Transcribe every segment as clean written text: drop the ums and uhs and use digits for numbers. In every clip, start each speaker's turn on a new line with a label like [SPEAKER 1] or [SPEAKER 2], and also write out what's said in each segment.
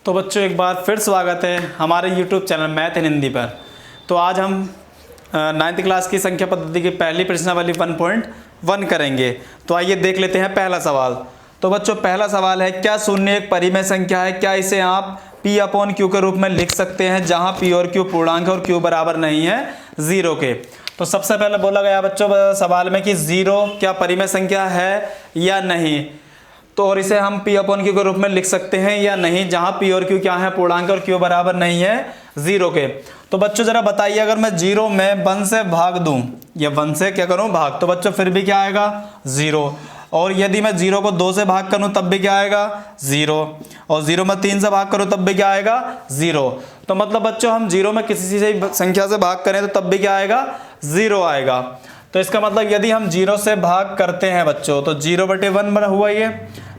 [SPEAKER 1] तो बच्चों एक बार फिर स्वागत है हमारे YouTube channel math in Hindi पर। तो आज हम 9th क्लास की संख्या पद्धति की पहली प्रश्नावली 1.1 करेंगे। तो आइए देख लेते हैं पहला सवाल। तो बच्चों पहला सवाल है, क्या शून्य एक परिमेय संख्या है? क्या इसे आप P/Q के रूप में लिख सकते हैं जहां P और Q पूर्णांक है और Q बराबर नहीं है 0 के? तो सबसे पहले बोला गया बच्चों सवाल में कि 0 क्या परिमेय संख्या है या नहीं, तो और इसे हम P/Q के रूप में लिख सकते हैं या नहीं जहां P और Q क्या है पूर्णांक और Q बराबर नहीं है 0 के। तो बच्चों जरा बताइए, अगर मैं 0 में 1 से भाग दूं या 1 से क्या करूं भाग, तो बच्चों फिर भी क्या आएगा 0। और यदि मैं 0 को 2 से भाग करूं तब भी क्या आएगा 0, और 0 में 3 से भाग करूं तब भी क्या आएगा 0। तो मतलब बच्चों हम 0 में किसी से संख्या से भाग करें तो तब भी क्या आएगा 0 आएगा। तो इसका मतलब यदि हम 0 से भाग करते हैं बच्चों तो 0/1 हुआ ये,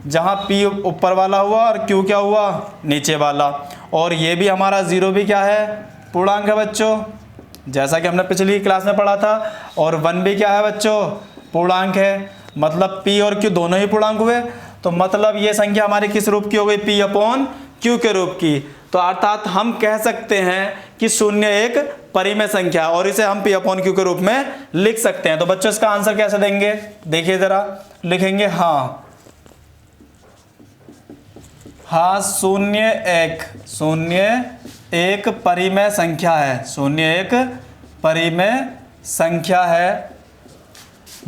[SPEAKER 1] जहां P ऊपर वाला हुआ और Q क्या हुआ नीचे वाला, और ये भी हमारा 0 भी क्या है पूर्णांक है बच्चों, जैसा कि हमने पिछली क्लास में पढ़ा था। और 1 भी क्या है बच्चों पूर्णांक है, मतलब P और Q दोनों ही पूर्णांक हुए। तो मतलब ये संख्या हमारी किस रूप की हो गई P/Q के रूप की। तो अर्थात हम कह सकते हैं कि शून्य एक परिमेय संख्या और इसे हम P/Q के रूप में लिख सकते हैं। तो बच्चों इसका आंसर कैसे देंगे, देखिए जरा, लिखेंगे हाँ शून्य एक परिमेय संख्या है, शून्य एक परिमेय संख्या है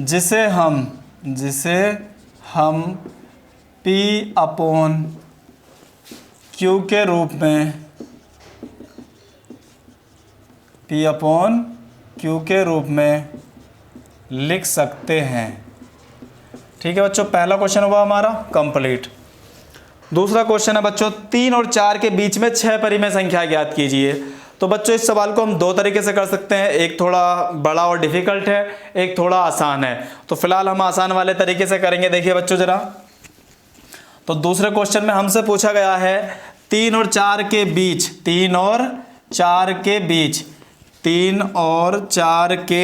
[SPEAKER 1] जिसे हम P/Q के रूप में लिख सकते हैं। ठीक है बच्चों, पहला क्वेश्चन हुआ हमारा कंप्लीट। दूसरा क्वेश्चन है बच्चों 3 और 4 के बीच में 6 परिमेय संख्या ज्ञात कीजिए। तो बच्चों इस सवाल को हम दो तरीके से कर सकते हैं, एक थोड़ा बड़ा और डिफिकल्ट है, एक थोड़ा आसान है। तो फिलहाल हम आसान वाले तरीके से करेंगे। देखिए बच्चों जरा, तो दूसरे क्वेश्चन में हमसे पूछा गया है 3 और 4 के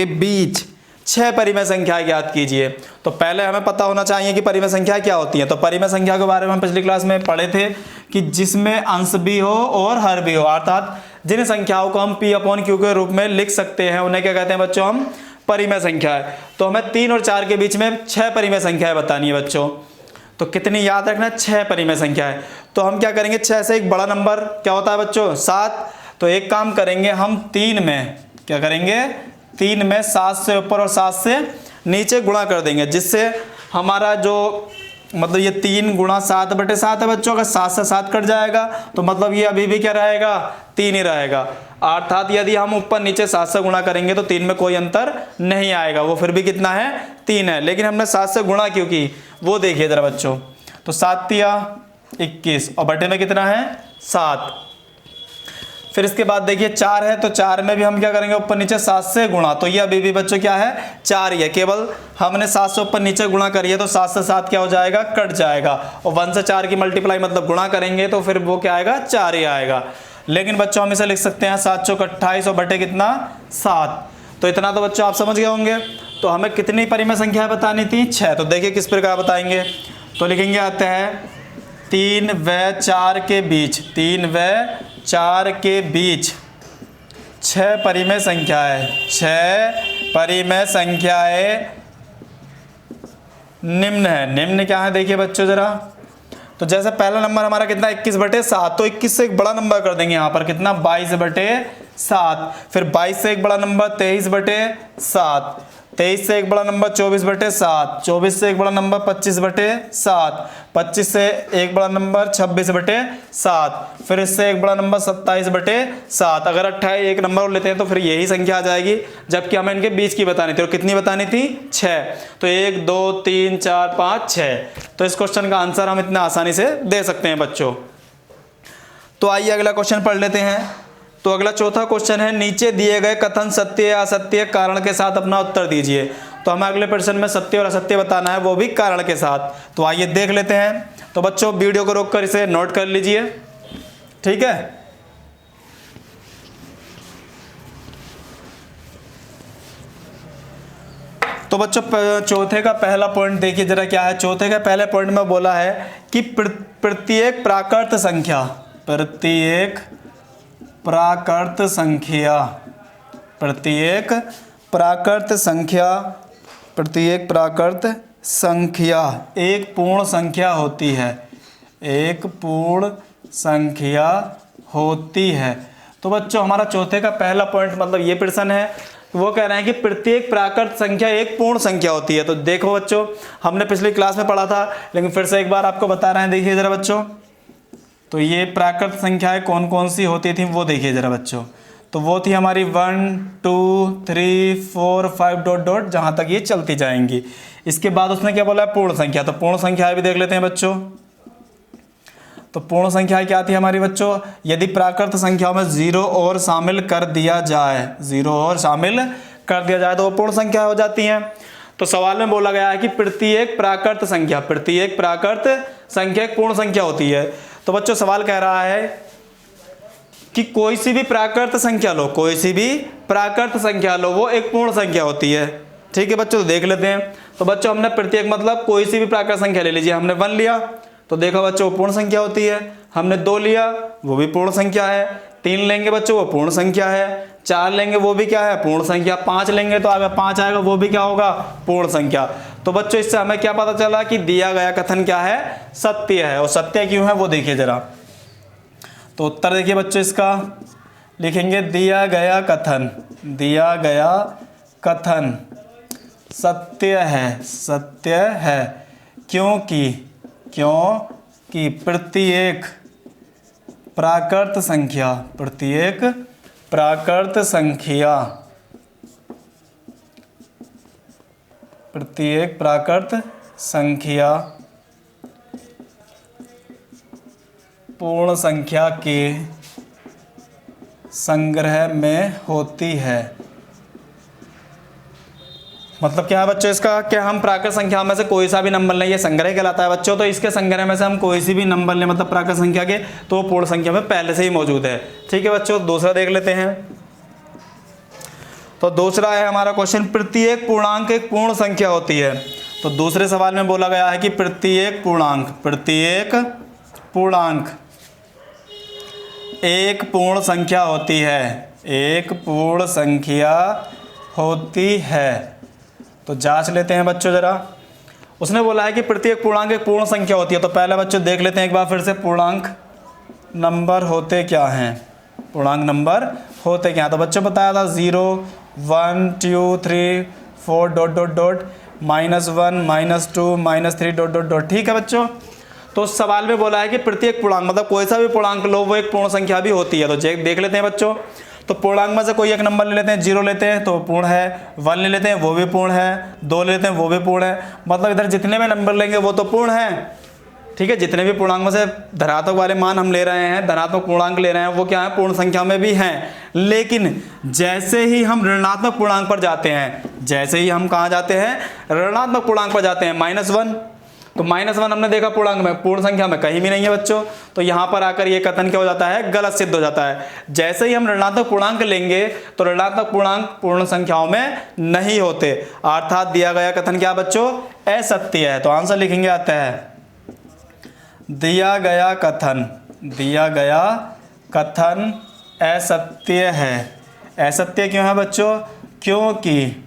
[SPEAKER 1] बीच 6 परिमेय संख्या ज्ञात कीजिए। तो पहले हमें पता होना चाहिए कि परिमेय संख्या क्या होती है। तो परिमेय संख्या के बारे में हम पिछली क्लास में पढ़े थे कि जिसमें अंश भी हो और हर भी हो, अर्थात जिन संख्याओं को हम P/Q के रूप में लिख सकते हैं उन्हें क्या कहते हैं बच्चों, हम परिमेय संख्या है। तो हमें 3 और 4 के बीच में 6 परिमेय संख्याएं बतानी है बच्चों। तो कितनी याद रखना, 6 परिमेय संख्या है। तो हम क्या करेंगे, 6 से एक बड़ा नंबर क्या होता है बच्चों 7। तो एक काम करेंगे हम 3 में क्या करेंगे, 3 में 7 से ऊपर और 7 से नीचे गुणा कर देंगे, जिससे हमारा जो मतलब ये 3 गुणा 7/7 है बच्चों। अगर 7 से 7 कट जाएगा तो मतलब ये अभी भी क्या रहेगा 3 ही रहेगा। अर्थात यदि हम ऊपर नीचे 7 से गुणा करेंगे तो 3 में कोई अंतर नहीं आएगा, वो फिर भी कितना है 3 है। लेकिन हमने 7 से गुणा क्यों की वो देखिए जरा बच्चों। तो 7 तिया 21 और बटे में कितना है 7। फिर इसके बाद देखिए 4 है, तो 4 में भी हम क्या करेंगे ऊपर नीचे 7 से गुणा। तो ये अभी भी बच्चों क्या है 4 ही है, केवल हमने 7 से ऊपर नीचे गुणा करी है। तो 7 से 7 क्या हो जाएगा कट जाएगा, और 1 से 4 की मल्टीप्लाई मतलब गुणा करेंगे तो फिर वो क्या आएगा 4 ही आएगा। लेकिन बच्चों हम इसे लिख सकते हैं 7 चौक 28 और बटे कितना 7। तो इतना तो बच्चों आप समझ गए होंगे। तो हमें कितनी परिमेय संख्या बतानी थी 6। तो देखिए किस प्रकार बताएंगे, तो लिखेंगे आते हैं 3 व 4 के बीच 6 परिमेय संख्याएं, 6 परिमेय संख्याएं निम्न है। निम्न क्या है देखिए बच्चों जरा, तो जैसे पहला नंबर हमारा कितना 21/7, तो 21 से एक बड़ा नंबर कर देंगे यहाँ पर कितना 22/7। फिर 22 से एक बड़ा नंबर 23/7, 23 से एक बड़ा नंबर 24/7, 24 से एक बड़ा नंबर 25/7, 25 से एक बड़ा नंबर 26/7, फिर इससे एक बड़ा नंबर 27/7। अगर 28 एक नंबर और लेते हैं तो फिर यही संख्या आ जाएगी, जबकि हमें इनके बीच की बतानी थी। और कितनी बतानी थी 6। तो 1 2 3 4 5 6। तो इस क्वेश्चन का आंसर हम इतना आसानी से दे सकते हैं बच्चों। तो आइए अगला क्वेश्चन पढ़ लेते हैं। तो अगला चौथा क्वेश्चन है, नीचे दिए गए कथन सत्य या असत्य कारण के साथ अपना उत्तर दीजिए। तो हमें अगले प्रश्न में सत्य और असत्य बताना है, वो भी कारण के साथ। तो आइए देख लेते हैं। तो बच्चों वीडियो को रोककर इसे नोट कर लीजिए, ठीक है। तो बच्चों चौथे का पहला पॉइंट देखिए जरा क्या है। चौथे का पहले पॉइंट में बोला है कि प्रत्येक प्राकृत संख्या, प्रत्येक प्राकृत संख्या, प्रत्येक प्राकृत संख्या, प्रत्येक प्राकृत संख्या एक पूर्ण संख्या होती है, एक पूर्ण संख्या होती है। तो बच्चों हमारा चौथे का पहला पॉइंट मतलब ये प्रश्न है, वो कह रहे हैं कि प्रत्येक प्राकृत संख्या एक पूर्ण संख्या होती है। तो देखो बच्चों, हमने पिछली क्लास में पढ़ा था, लेकिन फिर से एक बार आपको बता रहे हैं, देखिए जरा बच्चों। तो ये प्राकृत संख्याएं कौन कौन सी होती थी वो देखिए जरा बच्चों। तो वो थी हमारी 1 2 3 4 5 डॉट डॉट, जहाँ तक ये चलती जाएंगी। इसके बाद उसने क्या बोला है, पूर्ण संख्या। तो पूर्ण संख्याएं भी देख लेते हैं बच्चों। तो पूर्ण संख्या क्या थी हमारी बच्चों, यदि प्राकृत संख्याओं में 0 और शामिल कर दिया जाए, 0 और शामिल कर दिया जाए तो वो पूर्ण संख्या हो जाती हैं। तो सवाल में बोला गया है कि प्रत्येक प्राकृत संख्या, प्रत्येक प्राकृत संख्या एक पूर्ण संख्या होती है। तो बच्चों सवाल कह रहा है कि कोई सी भी प्राकृत संख्या लो, कोई सी भी प्राकृत संख्या लो, वो एक पूर्ण संख्या होती है। ठीक है बच्चों, तो देख लेते हैं। तो बच्चों हमने प्रत्येक मतलब कोई सी भी प्राकृत संख्या ले लीजिए। हमने 1 लिया तो देखो बच्चों वो पूर्ण संख्या होती है। हमने 2 लिया वो भी पूर्ण संख्या है। 3 लेंगे बच्चों वो पूर्ण संख्या है। 4 लेंगे वो भी क्या है, पूर्ण संख्या। 5 लेंगे तो अगर 5 आएगा वो भी क्या होगा, पूर्ण संख्या। तो बच्चों इससे हमें क्या पता चला कि दिया गया कथन क्या है, सत्य है। और सत्य क्यों है वो देखिए जरा। तो उत्तर देखिए बच्चों, इसका लिखेंगे दिया गया कथन, दिया गया कथन सत्य है, सत्य है। क्योंकि प्रत्येक प्राकृत संख्या, प्रत्येक प्राकृत संख्या, प्रत्येक प्राकृत संख्या पूर्ण संख्या के संग्रह में होती है। मतलब क्या है बच्चों इसका, कि हम प्राकृत संख्या में से कोई सा भी नंबर लें, ये संग्रह कहलाता है बच्चों। तो इसके संग्रह में से हम कोई सी भी नंबर लें मतलब प्राकृत संख्या के, तो वो पूर्ण संख्या में पहले से ही मौजूद है। ठीक है बच्चों, दूसरा देख लेते हैं। तो दूसरा है हमारा क्वेश्चन, प्रत्येक पूर्णांक एक पूर्ण संख्या होती है। तो दूसरे सवाल में बोला गया है कि प्रत्येक पूर्णांक, प्रत्येक पूर्णांक एक पूर्ण संख्या होती है, एक पूर्ण संख्या होती है। तो जांच लेते हैं बच्चों जरा। उसने बोला है कि प्रत्येक पूर्णांक एक पूर्ण संख्या होती है। तो पहले बच्चों देख लेते हैं एक बार फिर से, पूर्णांक नंबर होते क्या हैं, पूर्णांक नंबर होते क्या हैं। तो बच्चों बताया था 0 1 2 3 4 dot dot dot, -1 -2 -3 dot dot dot. ठीक है बच्चों, तो उस सवाल में बोला है कि प्रत्येक पूर्णांक मतलब कोई सा भी पूर्णांक लो वो एक पूर्ण संख्या भी होती है। तो देख लेते हैं बच्चों। तो पूर्णांक में से कोई एक नंबर ले लेते हैं, 0 लेते हैं तो पूर्ण है, 1 ले लेते हैं वो भी पूर्ण है, 2 लेते हैं वो भी पूर्ण है। मतलब इधर जितने भी नंबर लेंगे वो तो पूर्ण है। ठीक है, जितने भी पूर्णांक में से धनात्मक वाले मान हम ले रहे हैं, धनात्मक पूर्णांक ले रहे हैं, वो क्या है, पूर्ण संख्या में भी हैं। लेकिन जैसे ही हम ऋणात्मक पूर्णांक पर जाते हैं, जैसे ही हम कहाँ जाते हैं, ऋणात्मक पूर्णांक पर जाते हैं, -1। तो -1 हमने देखा पूर्णांक में, पूर्ण संख्या में कहीं भी नहीं है बच्चों। तो यहाँ पर आकर ये कथन क्या हो जाता है, गलत सिद्ध हो जाता है। जैसे ही हम ऋणात्मक पूर्णांक लेंगे तो ऋणात्मक पूर्णांक पूर्ण संख्याओं में नहीं होते, अर्थात दिया गया कथन क्या बच्चों, असत्य है। तो आंसर लिखेंगे आता है दिया गया कथन, दिया गया कथन असत्य है। असत्य क्यों है बच्चों, क्योंकि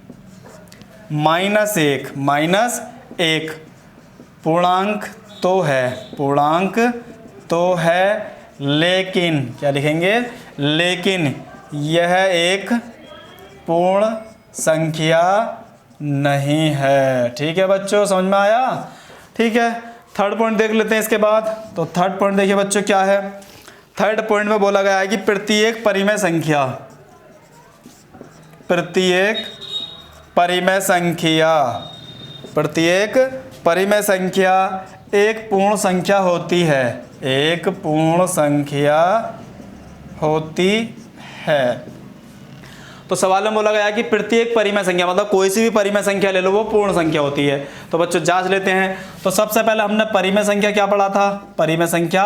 [SPEAKER 1] -1 पूर्णांक तो है, पूर्णांक तो है, लेकिन क्या लिखेंगे, लेकिन यह एक पूर्ण संख्या नहीं है। ठीक है बच्चों, समझ में आया। ठीक है, थर्ड पॉइंट देख लेते हैं इसके बाद। तो थर्ड पॉइंट देखिए बच्चों क्या है। थर्ड पॉइंट में बोला गया है कि प्रत्येक परिमेय संख्या, प्रत्येक परिमेय संख्या, प्रत्येक परिमेय संख्या एक पूर्ण संख्या होती है, एक पूर्ण संख्या होती है। तो सवाल में बोला गया कि प्रत्येक परिमेय संख्या मतलब कोई सी भी परिमेय संख्या ले लो वो पूर्ण संख्या होती है। तो बच्चों जांच लेते हैं। तो सबसे पहले हमने परिमेय संख्या क्या पढ़ा था, परिमेय संख्या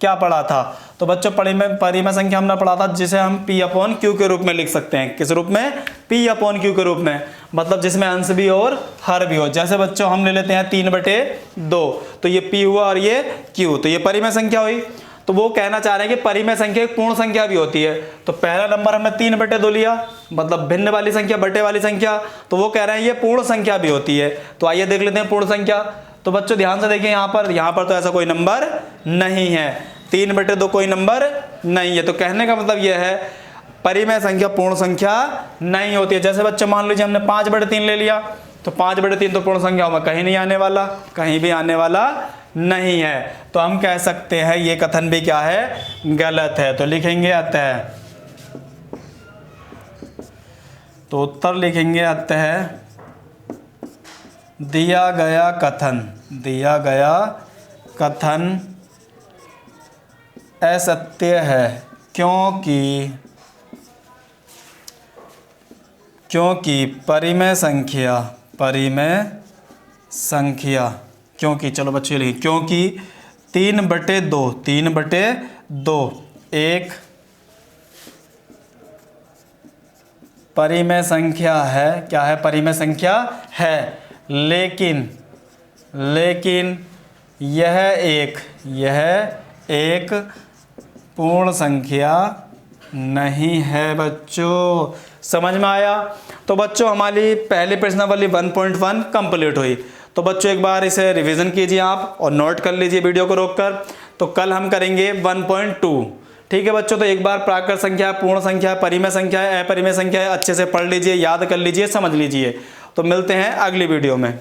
[SPEAKER 1] क्या पढ़ा था। तो बच्चों परिमेय संख्या हमने पढ़ा था जिसे हम P/Q के रूप में लिख सकते हैं। किस रूप में, P/Q के रूप में, मतलब जिसमें अंश भी और हर भी हो। जैसे बच्चों हम ले लेते हैं 3/2, तो ये P हुआ और ये Q, तो ये परिमेय संख्या हुई। तो वो कहना चाह रहे हैं कि परिमेय संख्या एक पूर्ण संख्या भी होती है। तो पहला नंबर हमने 3/2 लिया, मतलब भिन्न वाली संख्या, बटे वाली संख्या, तो वो कह रहे हैं ये पूर्ण संख्या भी होती है। तो आइए देख लेते हैं पूर्ण संख्या। तो बच्चों ध्यान से देखिए, यहाँ पर तो ऐसा कोई नंबर नहीं है, 3/2 कोई नंबर नहीं है। तो कहने का मतलब यह है परिमेय संख्या पूर्ण संख्या नहीं होती है। जैसे बच्चों मान लीजिए हमने 5/3 ले लिया, तो 5/3 तो पूर्ण संख्या में कहीं नहीं आने वाला, कहीं भी आने वाला नहीं है। तो हम कह सकते हैं ये कथन भी क्या है, गलत है। तो लिखेंगे अतः, तो उत्तर लिखेंगे अतः दिया गया कथन असत्य है, क्योंकि परिमेय संख्या क्योंकि, चलो बच्चे लिखिए, क्योंकि 3/2 एक परिमेय संख्या है। क्या है? परिमेय संख्या है। लेकिन यह एक पूर्ण संख्या नहीं है। बच्चों समझ में आया? तो बच्चों हमारी पहली प्रश्नावली 1.1 कंप्लीट हुई। तो बच्चों एक बार इसे रिवीजन कीजिए आप और नोट कर लीजिए वीडियो को रोककर। तो कल हम करेंगे 1.2। ठीक है बच्चों, तो एक बार प्राकृत संख्या, पूर्ण संख्या, परिमेय संख्या है, अपरिमेय संख्या है, अच्छे से पढ़ लीजिए, याद कर लीजिए, समझ लीजिए। तो मिलते हैं अगली वीडियो में।